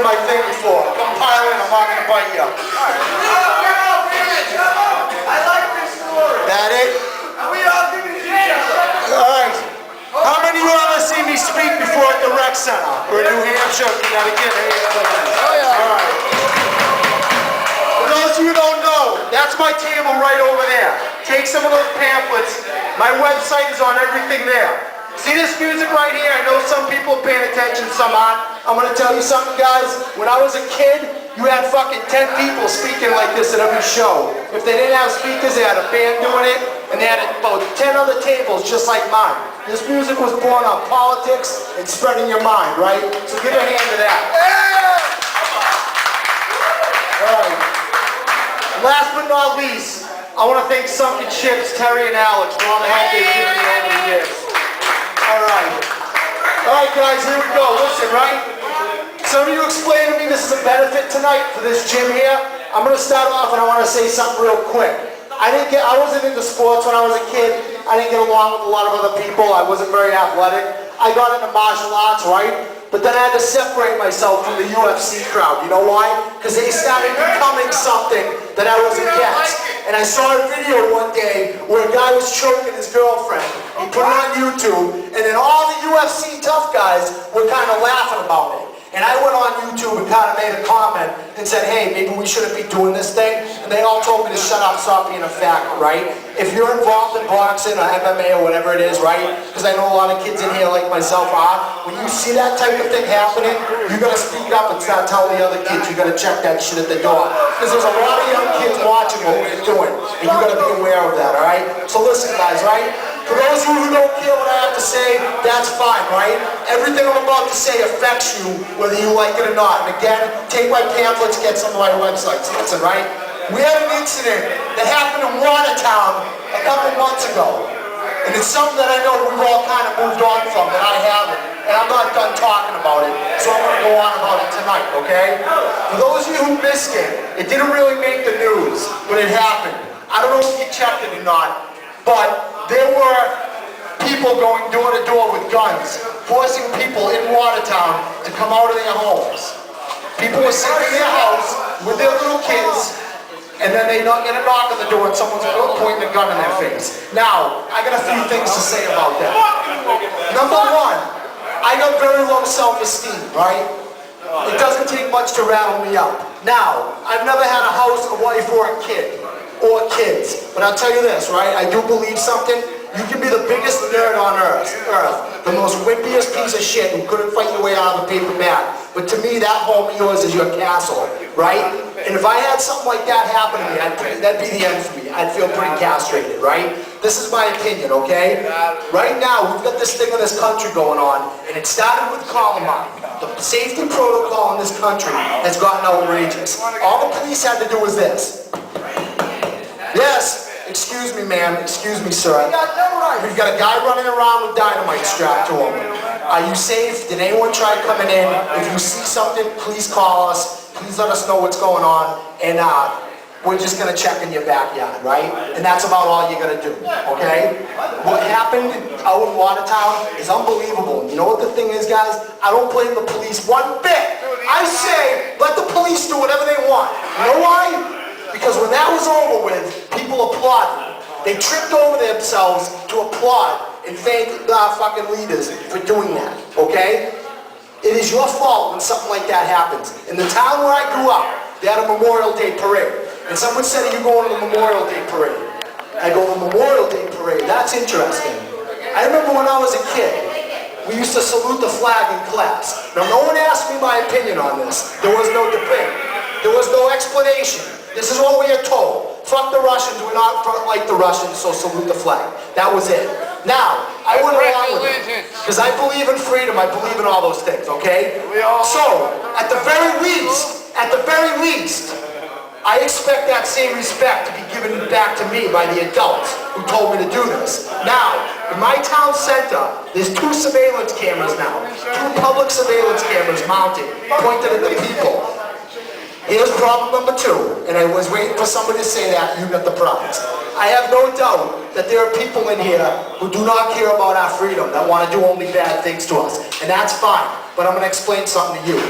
my thing before. Come pile in, I'm not gonna bite you. I like this story. That it? And we all give it to each other. Alright. How many of you ever see me speak before at the rec center? Or New Hampshire, Connecticut? Oh yeah. Alright. For those of you who don't know, that's my table right over there. Take some of those pamphlets. My website is on everything there. See this music right here? I know some people are paying attention, some aren't. I'm gonna tell you something, guys. When I was a kid, you had fucking 10 people speaking like this at every show. If they didn't have speakers, they had a band doing it, and they had about 10 other tables just like mine. This music was born on politics and spreading your mind, right? So give a hand to that. All right. Last but not least, I want to thank Sunken Ships, Terry and Alex, for all the help they've given me over the years. Alright guys, here we go. Listen, right? Some of you explained to me this is a benefit tonight for this gym here. I'm going to start off and I want to say something real quick. I wasn't into sports when I was a kid. I didn't get along with a lot of other people. I wasn't very athletic. I got into martial arts, right? But then I had to separate myself from the UFC crowd. You know why? Because they started becoming something that I was against. And I saw a video one day where a guy was choking his girlfriend. He put it on YouTube, and then all the UFC tough guys were kind of laughing about it. And I went on YouTube and kind of made a comment and said, hey, maybe we shouldn't be doing this thing. And they all told me to shut up, stop being a faggot, right? If you're involved in boxing or MMA or whatever it is, right? Because I know a lot of kids in here like myself are. When you see that type of thing happening, you got to speak up and start telling the other kids you got to check that shit at the door. Because there's a lot of young kids watching what we're doing. And you got to be aware of that, all right? So listen, guys, right? For those of you who don't care what I have to say, that's fine, right? Everything I'm about to say affects you, whether you like it or not. And again, take my pamphlets, get some of my websites. Listen, right? We had an incident that happened in Watertown a couple months ago. And it's something that I know we've all kind of moved on from, that I haven't. And I'm not done talking about it, so I'm going to go on about it tonight, okay? For those of you who missed it, it didn't really make the news, but it happened. I don't know if you checked it or not, but there were people going door to door with guns, forcing people in Watertown to come out of their homes. People were sitting in their house with their little kids, and then they get a knock on the door and someone's pointing a gun in their face. Now, I got a few things to say about that. Number one, I got very low self-esteem, right? It doesn't take much to rattle me up. Now, I've never had a house, a wife, or a kid. Or kids. But I'll tell you this, right? I do believe something. You can be the biggest nerd on earth, the most wimpiest piece of shit who couldn't fight your way out of a paper bag. But to me, that home of yours is your castle, right? And if I had something like that happen to me, that'd be the end for me. I'd feel pretty castrated, right? This is my opinion, okay? Right now, we've got this thing in this country going on, and it started with Columbine. The safety protocol in this country has gotten outrageous. All the police had to do was this. Yes, excuse me, ma'am, excuse me, sir. We've got a guy running around with dynamite strapped to him. Are you safe? Did anyone try coming in? If you see something, please call us. Please let us know what's going on. And we're just going to check in your backyard, right? And that's about all you're going to do, okay? What happened out in Watertown is unbelievable. You know what the thing is, guys? I don't blame the police one bit. I say, let the police do whatever they want. You know why? Because when that was over with, people applauded. They tripped over themselves to applaud and thank our fucking leaders for doing that, okay? It is your fault when something like that happens. In the town where I grew up, they had a Memorial Day parade. And someone said, are you going to the Memorial Day parade? I go, the Memorial Day parade, that's interesting. I remember when I was a kid, we used to salute the flag in class. Now, no one asked me my opinion on this. There was no debate. There was no explanation. This is what we are told. Fuck the Russians, we're not like the Russians, so salute the flag. That was it. Now, I went along with it, because I believe in freedom, I believe in all those things, okay? So, at the very least, I expect that same respect to be given back to me by the adults who told me to do this. Now, in my town center, there's 2 surveillance cameras now. 2 public surveillance cameras mounted, pointed at the people. Here's problem number 2, and I was waiting for somebody to say that, you got the prize. I have no doubt that there are people in here who do not care about our freedom, that want to do only bad things to us, and that's fine, but I'm going to explain something to you.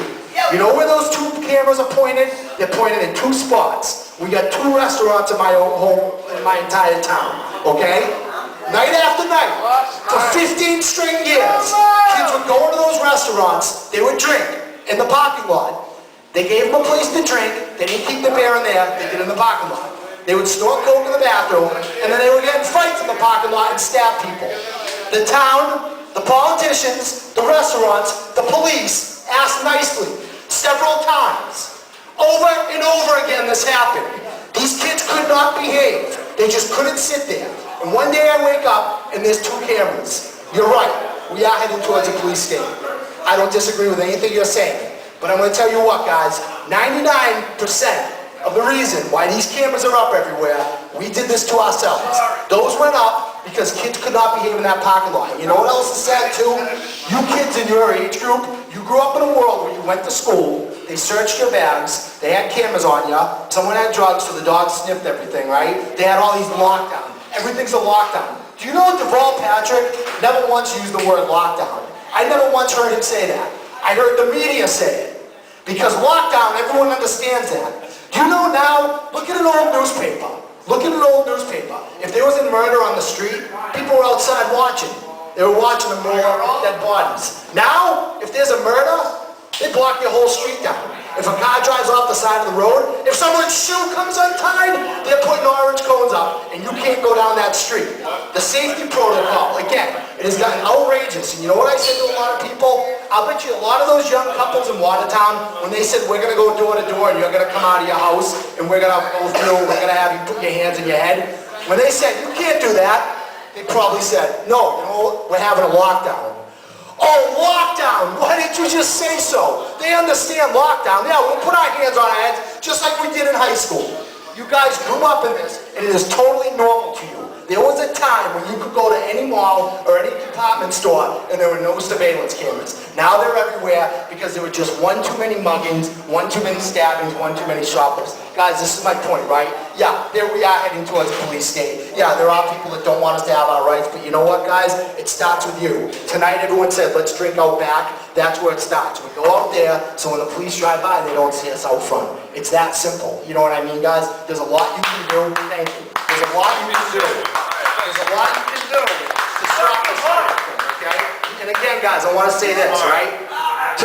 You know where those 2 cameras are pointed? They're pointed in 2 spots. We got 2 restaurants in my home, in my entire town, okay? Night after night, for 15 straight years, kids would go into those restaurants, they would drink in the parking lot. They gave them a place to drink, they didn't keep the beer in there, they did it in the parking lot. They would snort coke in the bathroom, and then they would get in fights in the parking lot and stab people. The town, the politicians, the restaurants, the police asked nicely, several times. Over and over again this happened. These kids could not behave. They just couldn't sit there. And one day I wake up and there's 2 cameras. You're right, we are heading towards a police state. I don't disagree with anything you're saying. But I'm going to tell you what, guys, 99% of the reason why these cameras are up everywhere, we did this to ourselves. Those went up because kids could not behave in that parking lot. You know what else is sad too? You kids in your age group, you grew up in a world where you went to school, they searched your bags, they had cameras on you, someone had drugs so the dogs sniffed everything, right? They had all these lockdowns. Everything's a lockdown. Do you know that Deval Patrick never once used the word lockdown? I never once heard him say that. I heard the media say it. Because lockdown, everyone understands that. Do you know now, look at an old newspaper. Look at an old newspaper. If there was a murder on the street, people were outside watching. They were watching them roll dead bodies. Now, if there's a murder, they block your whole street down. If a car drives off the side of the road, if someone's shoe comes untied, they're putting orange cones up, and you can't go down that street. The safety protocol, again, it has gotten outrageous. And you know what I said to a lot of people? I'll bet you a lot of those young couples in Watertown, when they said, we're going to go door to door, and you're going to come out of your house, and we're going to go through, we're going to have you put your hands in your head. When they said, you can't do that, they probably said, no, you know, we're having a lockdown. Oh, lockdown! Why didn't you just say so? They understand lockdown. Yeah, we'll put our hands on our heads just like we did in high school. You guys grew up in this, and it is totally normal to you. There was a time when you could go to any mall or any department store and there were no surveillance cameras. Now they're everywhere because there were just one too many muggings, one too many stabbings, one too many shoppers. Guys, this is my point, right? Yeah, there we are heading towards a police state. Yeah, there are people that don't want us to have our rights, but you know what, guys? It starts with you. Tonight everyone said, let's drink out back. That's where it starts. We go out there so when the police drive by, they don't see us out front. It's that simple. You know what I mean, guys? There's a lot you can do. Thank you. There's a lot you can do. There's a lot you can do to stop this thing, okay? And again, guys, I want to say this, right?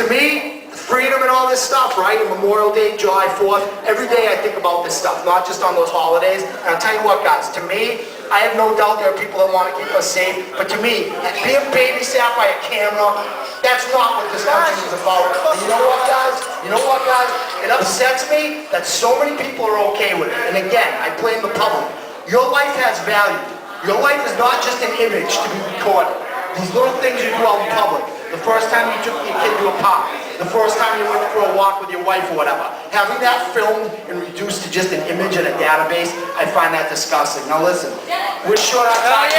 To me, freedom and all this stuff, right? Memorial Day, July 4th, every day I think about this stuff, not just on those holidays. And I'll tell you what, guys, to me, I have no doubt there are people that want to keep us safe, but to me, being babysat by a camera, that's not what this country is about. And you know what, guys? You know what, guys? It upsets me that so many people are okay with it. And again, I blame the public. Your life has value. Your life is not just an image to be recorded. These little things you do out in public. The first time you took your kid to a park. The first time you went for a walk with your wife or whatever. Having that filmed and reduced to just an image in a database, I find that disgusting. Now listen, we're short on time.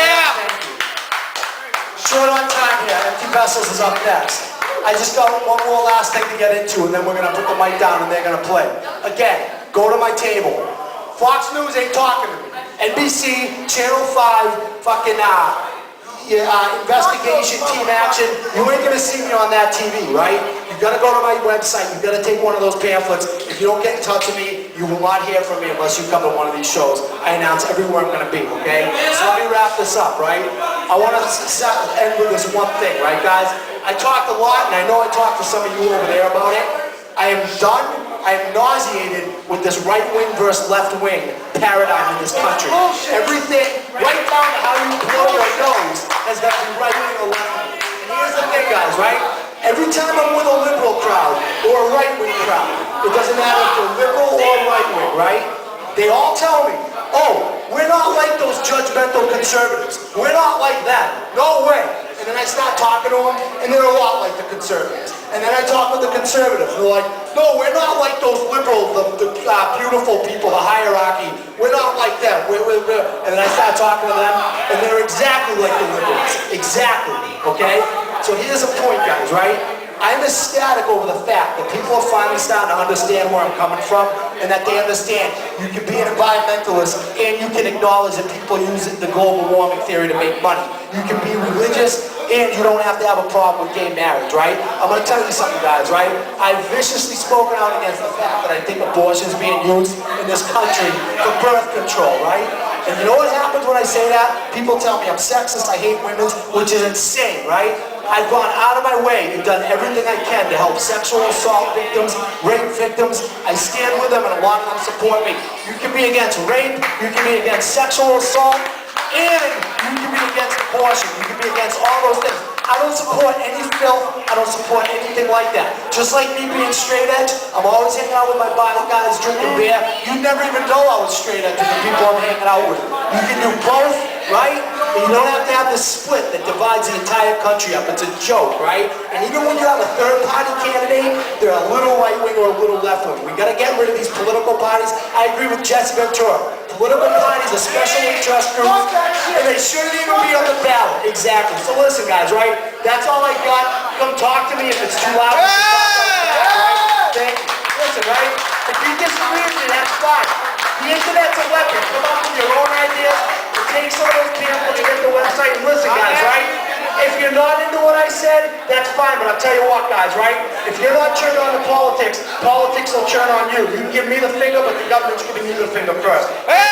Short on time here. Empty Vessels is up next. I just got one more last thing to get into, and then we're going to put the mic down and they're going to play. Again, go to my table. Fox News ain't talking to me. NBC, Channel 5, fucking investigation, team action. You ain't gonna see me on that TV, right? You gotta go to my website. You gotta take one of those pamphlets. If you don't get in touch with me, you will not hear from me unless you come to one of these shows. I announce everywhere I'm gonna be, okay? So let me wrap this up, right? I want to end with this one thing, right, guys? I talked a lot, and I know I talked to some of you over there about it. I am done. I am nauseated with this right-wing versus left-wing paradigm in this country. Everything, right down to how you blow your nose, has got to be right-wing or left-wing. And here's the thing, guys, right? Every time I'm with a liberal crowd or a right-wing crowd, it doesn't matter if they're liberal or right-wing, right? They all tell me, oh, we're not like those judgmental conservatives. We're not like that. No way. And then I start talking to them, and they're a lot like the conservatives. And then I talk with the conservatives, and they're like, no, we're not like those liberals, the beautiful people, the hierarchy. We're not like them. And then I start talking to them, and they're exactly like the liberals. Exactly, okay? So here's the point, guys, right? I'm ecstatic over the fact that people are finally starting to understand where I'm coming from, and that they understand you can be an environmentalist and you can acknowledge that people use the global warming theory to make money. You can be religious and you don't have to have a problem with gay marriage, right? I'm gonna tell you something, guys, right? I've viciously spoken out against the fact that I think abortion is being used in this country for birth control, right? And you know what happens when I say that? People tell me I'm sexist, I hate women, which is insane, right? I've gone out of my way and done everything I can to help sexual assault victims, rape victims. I stand with them and a lot of them support me. You can be against rape, you can be against sexual assault, and you can be against abortion. You can be against all those things. I don't support any filth. I don't support anything like that. Just like me being straight edge, I'm always hanging out with my body guys, drinking beer. You never even know I was straight edge with the people I'm hanging out with. You can do both, right? And you don't have to have this split that divides the entire country up. It's a joke, right? And even when you have a third-party candidate, they're a little right-wing or a little left-wing. We got to get rid of these political parties. I agree with Jesse Ventura. Political parties are special interest groups, and they shouldn't even be on the ballot. Exactly. So listen, guys, right? That's all I got. Come talk to me if it's too loud. Right? Thank you. Listen, right? If you disagree with me, that's fine. The internet's a weapon. Come up with your own ideas. Take some of those pamphlets and get the website. And listen, guys, right? If you're not into what I said, that's fine. But I'll tell you what, guys, right? If you're not turned on to politics, politics will turn on you. You can give me the finger, but the government's giving you the finger first. Hey,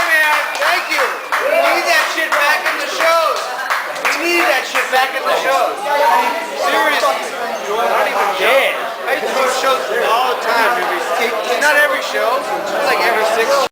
man, thank you. We need that shit back in the shows. We need that shit back in the shows. Seriously. I don't even care. I used to do shows all the time. Not every show. Like every 6